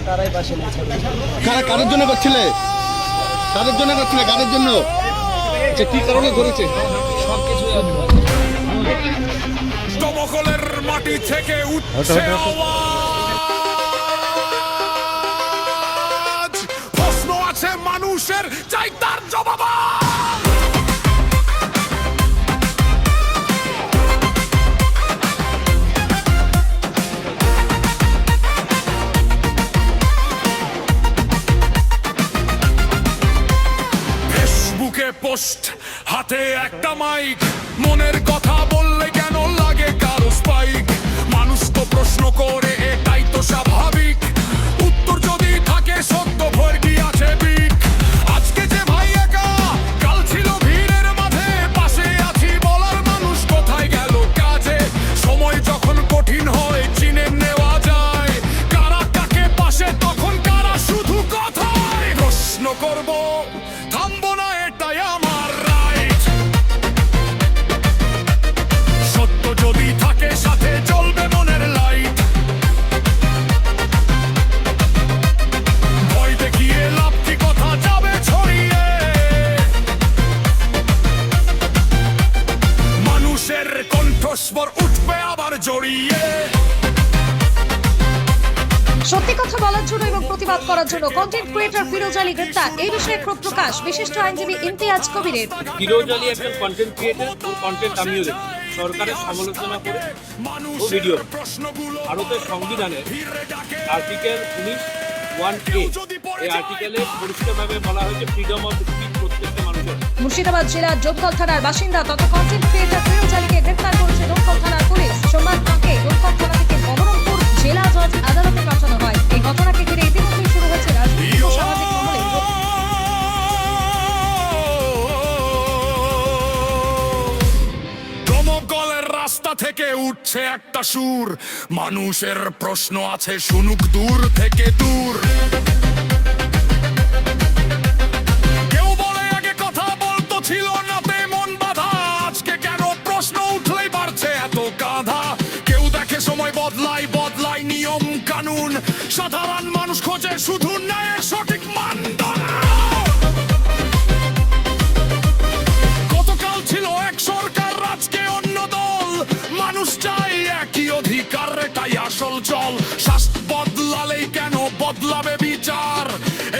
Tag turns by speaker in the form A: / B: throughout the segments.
A: তারাই পাশে নেই।
B: কাদের জন্য করছিলে? কাদের জন্য করছিলে? কাদের জন্য? আচ্ছা, কি কারণে ধরেছে?
A: সবকিছুই
C: দমকলের মাটি থেকে উঠছে আওয়াজ। প্রশ্ন আছে মানুষের, চাই তার জবাব। ফেসবুকে পোস্ট, হাতে একটা মাইক, মনের কথা বললে কেন লাগে কারো স্পাইক? মানুষ তো প্রশ্ন করে, এটাই তো স্বাভাবিক। উত্তর যদি থাকে সত্য ভর কি আছে বিক? আজকে যে ভাই একা, কাল ছিল ভিড়ের মাঝে, পাশে আছি বলার মানুষ কোথায় গেল কাজে? সময় যখন কঠিন হয় চিনে নেওয়া যায় কারা কাকে পাশে, তখন কারা শুধু কথায়। প্রশ্ন করব, থামবো না, এটাই আমার রাইট। সত্য যদি থাকে সাথে জ্বলবে মনের লাইট। ভয় দেখিয়ে লাভ কি, কথা যাবে ছড়িয়ে। মানুষের কণ্ঠস্বর উঠবে আবার জড়িয়ে।
D: সত্যি কথা বলার জন্য এবং প্রতিবাদ করার জন্য কন্টেন্ট ক্রিয়েটর ফিরোজ আলী গ্রেপ্তার। এই বিষয়ে ক্ষোভ প্রকাশ বিশিষ্ট আইনজীবী ইমতিয়াজ কবিরের।
E: ফিরোজ আলী একজন কন্টেন্ট ক্রিয়েটর, ওর কন্টেন্ট আমিও দেখি। সরকারের সমালোচনা করে ও ভিডিও। ভারতের সংবিধানের আর্টিকেল 19(1)(a) এই আর্টিকেলে পরিষ্কারভাবে বলা হয়েছে ফ্রিডম অফ স্পিচ প্রত্যেকটা মানুষের।
D: মুর্শিদাবাদ জেলার ডোমকল থানার বাসিন্দা তথা কন্টেন্ট ক্রিয়েটর ফিরোজ আলীকে গ্রেপ্তার করেছে ডোমকল থানার পুলিশ। সোমবার তাকে ডোমকল থানা থেকে বহরমপুর জেলা জজ আদালতে পাঠানো হয়। এই ঘটনাকে ঘিরে ইতিমধ্যেই শুরু হয়েছে রাজনৈতিক ও সামাজিক মহলে
C: দমকলের রাস্তা থেকে উঠছে একটা সুর। মানুষের প্রশ্ন আছে, শুনুক দূর থেকে দূর। কেউ বলে আগে কথা বলতো ছিল না তেমন বাধা, আজকে কেন প্রশ্ন উঠলেই বাড়ছে এত গাধা? কেউ দেখে সময় বদলায়, বদলায় নিয়ম কানুন। সাধারণ মানুষ খোঁজে শুধু ন্যায়ের সঠিক মানদণ্ড। গতকাল ছিল এক সরকার, আজকে অন্য দল। মানুষ চাই একই অধিকার, এটাই আসল চল। শাস্তি বদলালেই কেন বদলাবে বিচার?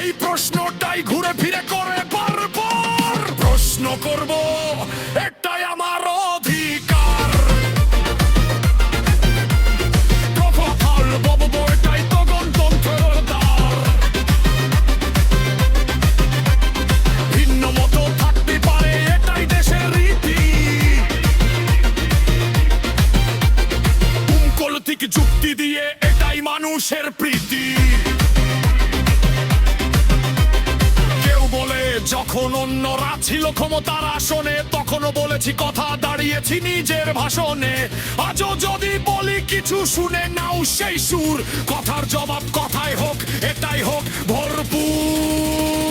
C: এই প্রশ্নটাই ঘুরে ফিরে করে বারবার। প্রশ্ন করব, এটাই আমার অধিকার। প্রফল বলবো, এটাই তো গণতন্ত্রের দ্বার। ভিন্ন মতো থাকতে পারে, এটাই দেশের রীতি। কৌলিক যুক্তি দিয়ে এটাই মানুষের প্রীতি। কেউ বলে যখন অন্যরা ছিল ক্ষমতার আসনে, তখনও বলেছি কথা, দাঁড়িয়েছি নিজের ভাষণে। আজও যদি বলি কিছু শুনে নাও সেই সুর। কথার জবাব কথায় হোক, এটাই হোক ভরপুর।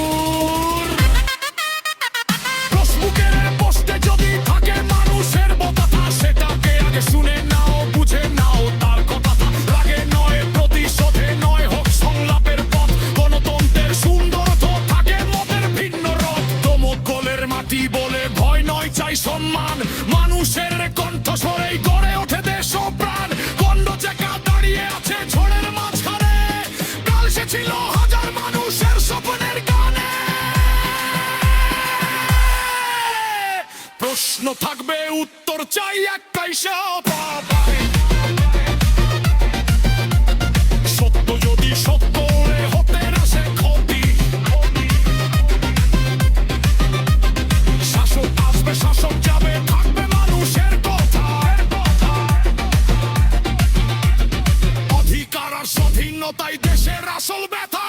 C: ফেসবুকের পোস্টে যদি থাকে মানুষের কথা, সেটাকে আগে শুনে নাও, বুঝে নাও তার কথা। লাগে নয় প্রতিশোধে, নয় হোক সংলাপের পথ। গণতন্ত্রের সুন্দর তো থাকে মতের ভিন্ন রথ। দমকলের মাটি বলে ভয় নয়, চাই সম্মান। মানুষের কণ্ঠস্বরেই গড়ে ওঠে দেশ ও প্রাণ। গন্ড চেকা দাঁড়িয়ে আছে ঝড়ের মাঝখানে, কাল সে ছিল হাজার মানুষের স্বপ্নের গানে। প্রশ্ন থাকবে, উত্তর চাই একটাই স্বাভাবিক। সত্য যদি সত্য হতে আসে ক্ষতি, শাসক আসবে শাসক যাবে, থাকবে মানুষের কথা। অধিকার আর স্বাধীনতাই দেশের আসল ব্যথা।